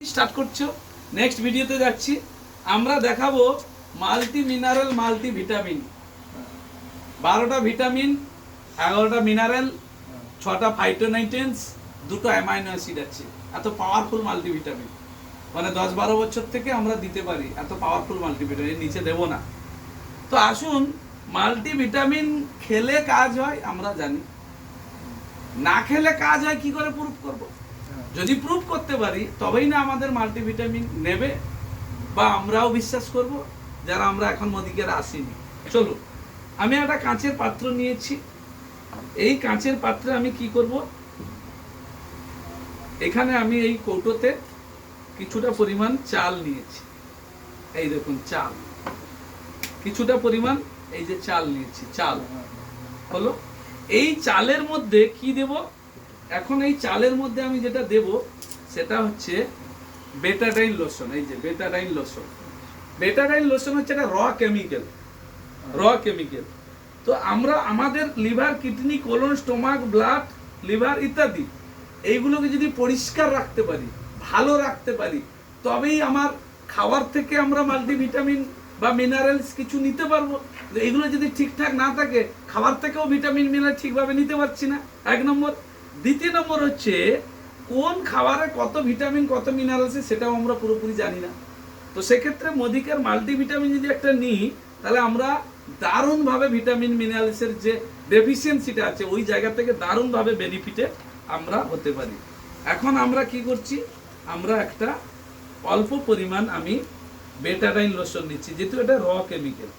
Start করছো, next ভিডিওতে যাচ্ছি। আমরা দেখাবো মাল্টি মিনারেল মাল্টি ভিটামিন। 12টা ভিটামিন, 11টা মিনারেল, 6টা ফাইটোনাইট্রেন্স, 2টো অ্যামাইনো অ্যাসিড আছে। এত পাওয়ারফুল মাল্টিভিটামিন, মানে 10-12 বছর থেকে আমরা দিতে পারি এত পাওয়ারফুল মাল্টিভিটামিন, নিচে দেব না। তো আসুন, মাল্টিভিটামিন খেলে কাজ হয় আমরা জানি, না খেলে কাজ হয় কি করে প্রুফ করব? যদি প্রুফ করতে পারি তবেই না আমাদের মাল্টিভিটামিন নেবে বা আমরাও বিশ্বাস করব, যারা আমরা এখন মোদিকের আসিনি। চলো, আমি একটা কাঁচের পাত্র নিয়েছি। এই কাঁচের পাত্রে আমি কি করব, এখানে আমি এই কৌটোতে কিছুটা পরিমাণ চাল নিয়েছি। এই দেখুন চাল, কিছুটা পরিমাণ এই যে চাল নিয়েছি, চাল হলো। এই চালের মধ্যে কি দেব? এখন এই চালের মধ্যে আমি যেটা দেব সেটা হচ্ছে বেটাডাইন লোশন। এই যে বেটাডাইন লোশন, বেটাডাইন লোশন হচ্ছে একটা র কেমিক্যাল। তো আমরা আমাদের liver, kidney, colon, stomach, blood, liver ইত্যাদি এইগুলোকে যদি পরিষ্কার রাখতে পারি, ভালো রাখতে পারি, তবেই আমার খাবার থেকে আমরা মাল্টিভিটামিন বা মিনারেলস কিছু নিতে পারবো। এগুলো যদি ঠিকঠাক না থাকে, খাবার থেকেও ভিটামিন মিনারেল ঠিকভাবে নিতে পারছি না, 1 নম্বর। দ্বিতীয় নম্বর হচ্ছে কোন খাবারে কত ভিটামিন কত মিনারেল আছে সেটাও আমরা পুরোপুরি জানি না। তো সেক্ষেত্রে মোদিকের মাল্টিভিটামিন যদি একটা নিই, তাহলে আমরা দারুণভাবে ভিটামিন মিনারেলসের যে ডেফিসিয়েন্সিটা আছে ওই জায়গা থেকে দারুণভাবে বেনিফিটে আমরা হতে পারি। এখন আমরা কি করছি, আমরা একটা অল্প পরিমাণ আমি বেটাডাইন লোশন নিচ্ছি, যেহেতু এটা র কেমিক্যাল।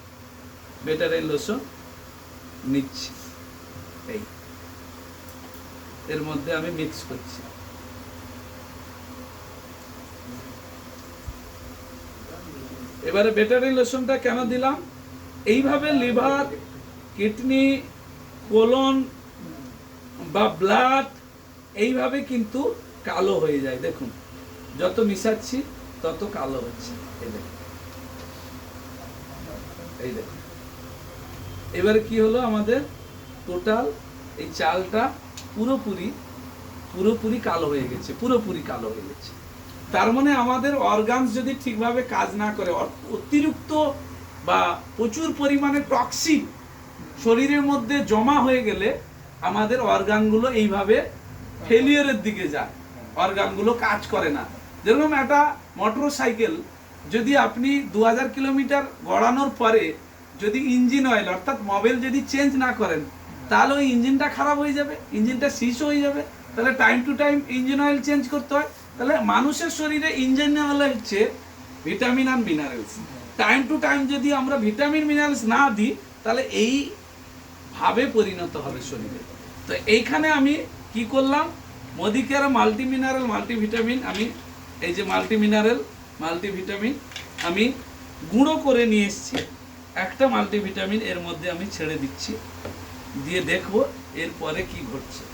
বেটাডাইন লোশন নিচ্ছি, এই এর মধ্যে আমি মিক্স করছি। এবারে বেটাডাইন লোশনটা কেন দিলাম? এইভাবে লিভার, কিডনি, কোলন বা ব্লাড এইভাবে কিন্তু কালো হয়ে যায়। দেখুন, যত মিশাচ্ছি তত কালো হচ্ছে। এই দেখুন, এবারে কি হলো, আমাদের টোটাল এই চালটা পুরোপুরি কালো হয়ে গেছে, পুরোপুরি কালো হয়ে গেছে। তার মানে আমাদের অর্গানস যদি ঠিকভাবে কাজ না করে, অতিরিক্ত বা প্রচুর পরিমাণে টক্সিন শরীরের মধ্যে জমা হয়ে গেলে আমাদের অর্গানগুলো এইভাবে ফেলিয়ারের দিকে যায়, অর্গানগুলো কাজ করে না। যেরকম একটা মোটর সাইকেল যদি আপনি 2000 কিলোমিটার গড়ানোর পরে যদি ইঞ্জিন অয়েল অর্থাৎ মোবিল যদি চেঞ্জ না করেন, তাহলে ওই ইঞ্জিনটা খারাপ হয়ে যাবে, ইঞ্জিনটা শীষ হয়ে যাবে। তাহলে time to time engine oil change করতে হয়। তাহলে মানুষের শরীরে ইঞ্জিন অয়েল হচ্ছে ভিটামিন আর মিনারেলস। টাইম টু টাইম যদি আমরা ভিটামিন মিনারেলস না দিই, তাহলে এই ভাবে পরিণত হবে শরীরে। তো এইখানে আমি কি করলাম, মোদিকেয়ার মাল্টি মিনারেল মাল্টিভিটামিন, আমি এই যে মাল্টি মিনারেল মাল্টিভিটামিন আমি গুঁড়ো করে নিয়ে এসেছি। একটা মাল্টিভিটামিন এর মধ্যে আমি ছেড়ে দিচ্ছি, দিয়ে দেখবো এরপরে কি ঘটছে।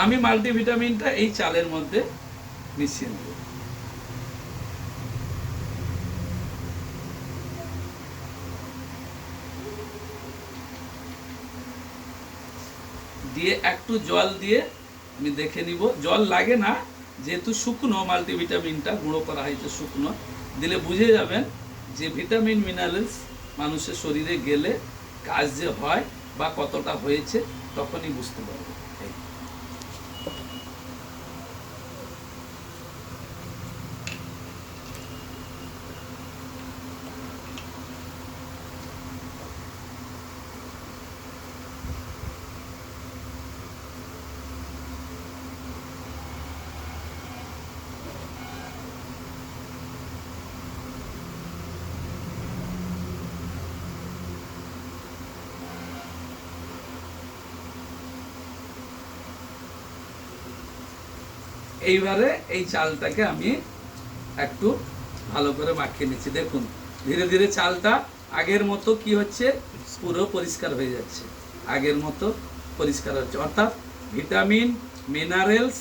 আমি মাল্টিভিটামিনটা এই চালের মধ্যে মিশিয়ে নেব। দিয়ে একটু জল দিয়ে আমি দেখে নিব, জল লাগে না, যেহেতু শুকনো মাল্টিভিটামিনটা গুঁড়ো করা হয়েছে, শুকনো দিলে বুঝে যাবেন যে ভিটামিন মিনারেলস মানুষের শরীরে গেলে কাজ যে হয় বা কতটা হয়েছে, তখনই বুঝতে পারবে। এইবারে এই চালটাকে আমি একটু ভালো করে মাখিয়ে নিচ্ছি। দেখুন, ধীরে ধীরে চালটা আগের মতো কি হচ্ছে, পুরো পরিষ্কার হয়ে যাচ্ছে, আগের মতো পরিষ্কার হচ্ছে। অর্থাৎ ভিটামিন মিনারেলস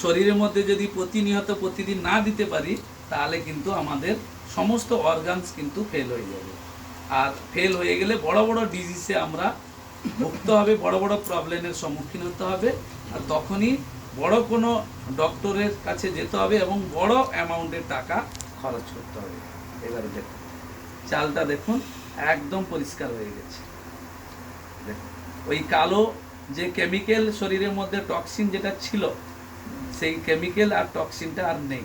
শরীরের মধ্যে যদি প্রতিনিয়ত প্রতিদিন না দিতে পারি, তাহলে কিন্তু আমাদের সমস্ত অর্গানস কিন্তু ফেল হয়ে যাবে। আর ফেল হয়ে গেলে বড় বড় ডিজিজে আমরা ভুগতে হবে, বড় বড় প্রবলেমের সম্মুখীন হতে হবে, আর তখনই বড় কোনো ডক্টরের কাছে যেতে হবে এবং বড় অ্যামাউন্টের টাকা খরচ করতে হবে। এবারে দেখুন চালটা দেখুন একদম পরিষ্কার হয়ে গেছে। দেখুন ওই কালো যে কেমিক্যাল শরীরের মধ্যে টক্সিন যেটা ছিল, সেই কেমিক্যাল আর টক্সিনটা আর নেই।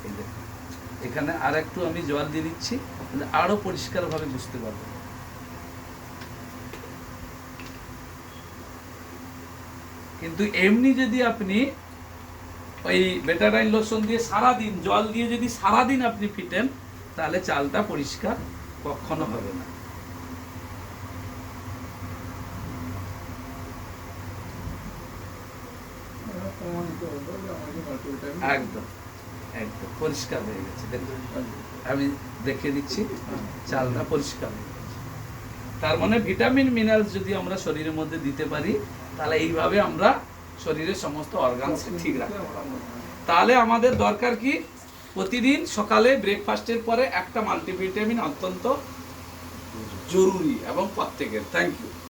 এই দেখুন এখানে আর একটু আমি জল দিয়ে দিচ্ছি, আরো পরিষ্কারভাবে বুঝতে পারবেন। কিন্তু এমনি যদি আপনি ওই বেটাডাইন লোশন দিয়ে সারাদিন, জল দিয়ে যদি সারাদিন আপনি ফিটেন, তাহলে চালটা পরিষ্কার কখনো হবে না। একদম একদম পরিষ্কার হয়ে গেছে। দেখুন আমি দেখিয়ে দিচ্ছি, চালটা পরিষ্কার হয়ে গেছে। তার মানে ভিটামিন মিনারেলস যদি আমরা শরীরের মধ্যে দিতে পারি, তাহলে এইভাবে আমরা শরীরের সমস্ত অর্গানস ঠিক রাখতে পারবো। তাহলে আমাদের দরকার কি, প্রতিদিন সকালে ব্রেকফাস্টের পরে একটা মাল্টিভিটামিন অত্যন্ত জরুরি এবং প্রত্যেকের। Thank you.